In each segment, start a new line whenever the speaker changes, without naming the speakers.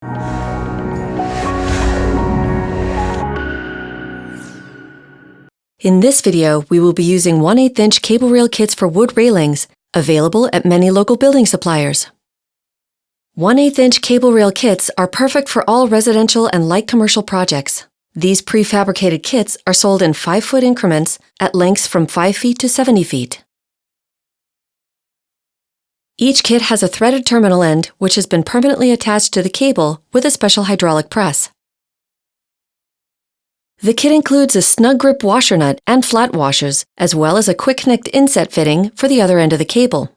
In this video, we will be using 1/8" CableRail kits for wood railings, available at many local building suppliers. 1/8" CableRail kits are perfect for all residential and light commercial projects. These prefabricated kits are sold in 5-foot increments at lengths from 5 feet to 70 feet. Each kit has a threaded terminal end which has been permanently attached to the cable with a special hydraulic press. The kit includes a snug grip washer nut and flat washers, as well as a quick connect inset fitting for the other end of the cable.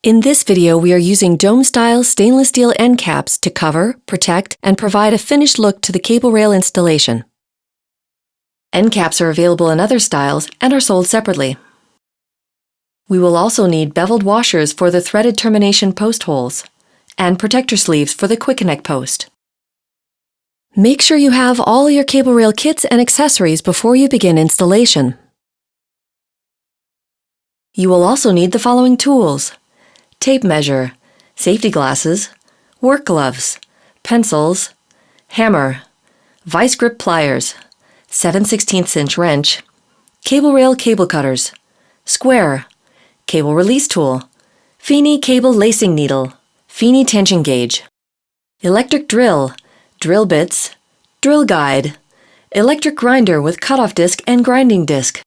In this video, we are using dome-style stainless steel end caps to cover, protect, and provide a finished look to the cable rail installation. End caps are available in other styles and are sold separately. We will also need beveled washers for the threaded termination post holes and protector sleeves for the quick connect post. Make sure you have all your CableRail kits and accessories before you begin installation. You will also need the following tools: tape measure, safety glasses, work gloves, pencils, hammer, vice grip pliers, 7/16" wrench, CableRail cable cutters, square, cable release tool, Feeney cable lacing needle, Feeney tension gauge, electric drill, drill bits, drill guide, electric grinder with cutoff disc and grinding disc,